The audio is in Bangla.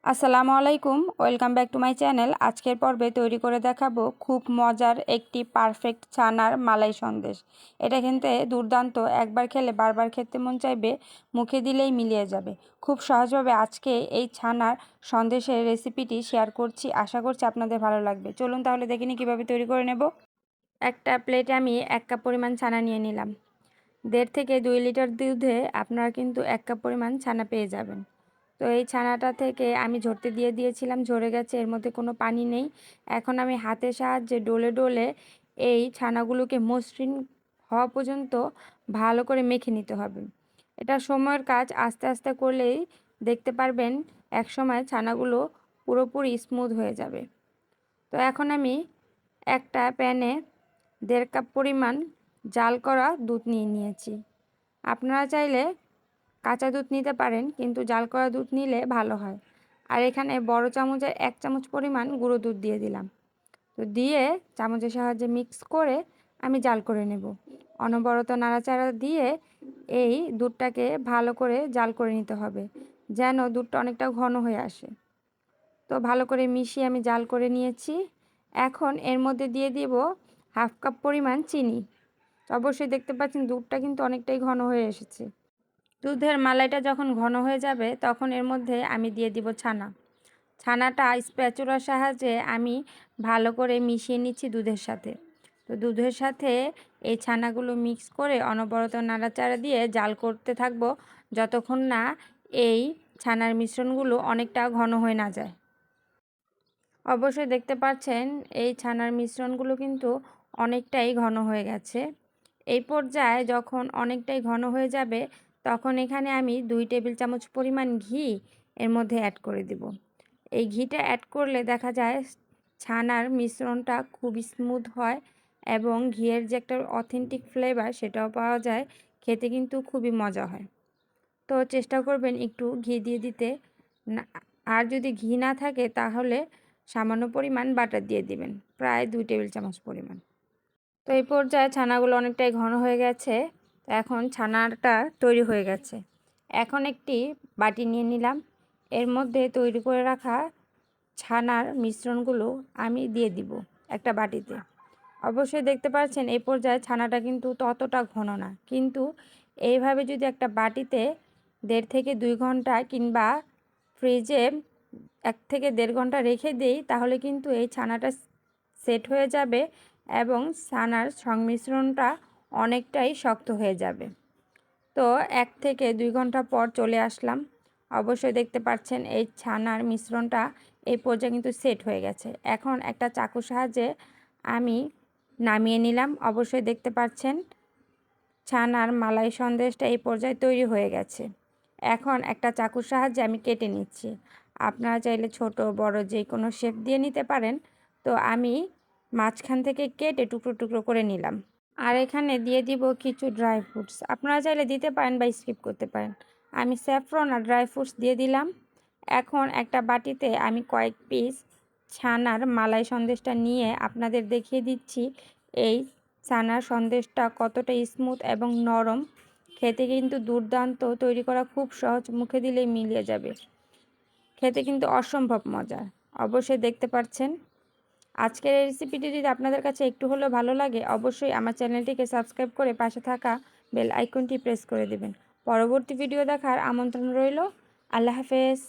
আসসালামু আলাইকুম, welcome back to my channel. আজকের পর্বে তৈরি করে দেখাবো খুব মজার একটি পারফেক্ট ছানার মালাই সন্দেশ। এটা খেতে দুর্দান্ত, একবার খেলে বারবার খেতে মন চাইবে, মুখে দিলেই মিলিয়ে যাবে। খুব সহজভাবে আজকে এই ছানার সন্দেশের রেসিপিটি শেয়ার করছি, আশা করছি আপনাদের ভালো লাগবে। চলুন তাহলে দেখে নিই কীভাবে তৈরি করে নেব। একটা প্লেটে আমি 1 কাপ পরিমাণ ছানা নিয়ে নিলাম। 1.5 থেকে 2 লিটার দুধে আপনারা কিন্তু 1 কাপ পরিমাণ ছানা পেয়ে যাবেন। তো এই ছানাটা থেকে আমি ঝরতে দিয়ে দিয়েছিলাম, ঝরে গেছে, এর মধ্যে কোনো পানি নেই। এখন আমি হাতের সাহায্যে ডলে ডলে এই ছানাগুলোকে মসৃণ হওয়া পর্যন্ত ভালো করে মেখে নিতে হবে। এটা সময়ের কাজ, আস্তে আস্তে করলেই দেখতে পারবেন একসময় ছানাগুলো পুরোপুরি স্মুথ হয়ে যাবে। তো এখন আমি একটা প্যানে 1.5 কাপ পরিমাণ জাল করা দুধ নিয়ে নিয়েছি। আপনারা চাইলে কাঁচা দুধ নিতে পারেন, কিন্তু জাল করা দুধ নিলে ভালো হয়। আর এখানে বড় চামচের 1 চামচ পরিমাণ গুঁড়ো দুধ দিয়ে দিলাম। তো দিয়ে চামচের সাহায্যে মিক্স করে আমি জাল করে নেব। অনবরত নাড়াচাড়া দিয়ে এই দুধটাকে ভালো করে জাল করে নিতে হবে, যেন দুধটা অনেকটা ঘন হয়ে আসে। তো ভালো করে মিশিয়ে আমি জাল করে নিয়েছি। এখন এর মধ্যে দিয়ে দিব 1/2 কাপ পরিমাণ চিনি। অবশ্যই দেখতে পাচ্ছেন দুধটা কিন্তু অনেকটাই ঘন হয়ে এসেছে। দুধের মালাইটা যখন ঘন হয়ে যাবে তখন এর মধ্যে আমি দিয়ে দিব ছানাটা স্প্যাচুলার সাহায্যে আমি ভালো করে মিশিয়ে নিচ্ছি দুধের সাথে। তো দুধের সাথে এই ছানাগুলো মিক্স করে অনবরত নাড়াচাড়া দিয়ে জাল করতে থাকবো, যতক্ষণ না এই ছানার মিশ্রণগুলো অনেকটা ঘন হয়ে না যায়। অবশ্যই দেখতে পাচ্ছেন এই ছানার মিশ্রণগুলো কিন্তু অনেকটাই ঘন হয়ে গেছে। এই পর্যায়ে যখন অনেকটাই ঘন হয়ে যাবে তখন এখানে আমি 2 টেবিল চামচ পরিমাণ ঘি এর মধ্যে অ্যাড করে দেব। এই ঘিটা অ্যাড করলে দেখা যায় ছানার মিশ্রণটা খুব স্মুথ হয় এবং ঘিয়ের যে একটা অথেন্টিক ফ্লেভার সেটাও পাওয়া যায়, খেতে কিন্তু খুবই মজা হয়। তো চেষ্টা করবেন একটু ঘি দিয়ে দিতে। আর যদি ঘি না থাকে তাহলে সামান্য পরিমাণ বাটার দিয়ে দিবেন, প্রায় 2 টেবিল চামচ পরিমাণ। তো এই পর্যায়ে ছানাগুলো অনেকটাই ঘন হয়ে গেছে। এখন ছানাটা তৈরি হয়ে গেছে। এখন একটি বাটি নিয়ে নিলাম, এর মধ্যে তৈরি করে রাখা ছানার মিশ্রণগুলো আমি দিয়ে দিব একটা বাটিতে। অবশ্যই দেখতে পাচ্ছেন এই পর্যায়ে ছানাটা কিন্তু ততটা ঘন না, কিন্তু এইভাবে যদি একটা বাটিতে 1.5 থেকে 2 ঘন্টা কিংবা ফ্রিজে 1 থেকে 1.5 ঘন্টা রেখে দিই তাহলে কিন্তু এই ছানাটা সেট হয়ে যাবে এবং ছানার সংমিশ্রণটা অনেকটাই শক্ত হয়ে যাবে। তো 1 থেকে 2 ঘন্টা পর চলে আসলাম। অবশ্যই দেখতে পাচ্ছেন এই ছানার মিশ্রণটা এই পর্যায়ে কিন্তু সেট হয়ে গেছে। এখন একটা চাকুর সাহায্যে আমি নামিয়ে নিলাম। অবশ্যই দেখতে পাচ্ছেন ছানার মালাই সন্দেশটা এই পর্যায়ে তৈরি হয়ে গেছে। এখন একটা চাকুর সাহায্যে আমি কেটে নিচ্ছি। আপনারা চাইলে ছোট বড় যে কোনো শেপ দিয়ে নিতে পারেন। তো আমি মাঝখান থেকে কেটে টুকরো টুকরো করে নিলাম। আর এখানে দিয়ে দিব কিছু ড্রাই ফ্রুটস, আপনারা চাইলে দিতে পারেন বা স্কিপ করতে পারেন। আমি স্যাফরন আর ড্রাই ফ্রুটস দিয়ে দিলাম। এখন একটা বাটিতে আমি কয়েক পিস ছানার মালাই সন্দেশটা নিয়ে আপনাদের দেখিয়ে দিচ্ছি এই ছানার সন্দেশটা কতটা স্মুথ এবং নরম। খেতে কিন্তু দুর্দান্ত, তৈরি করা খুব সহজ, মুখে দিলেই মিলিয়ে যাবে। খেতে কিন্তু অসম্ভব মজার। অবশ্যই দেখতে পাচ্ছেন। আজকের এই রেসিপিটি যদি আপনাদের কাছে একটু হলেও ভালো লাগে অবশ্যই আমার চ্যানেলটিকে সাবস্ক্রাইব করে পাশে থাকা বেল আইকনটি প্রেস করে দেবেন। পরবর্তী ভিডিও দেখার আমন্ত্রণ রইল। আল্লাহ হাফেজ।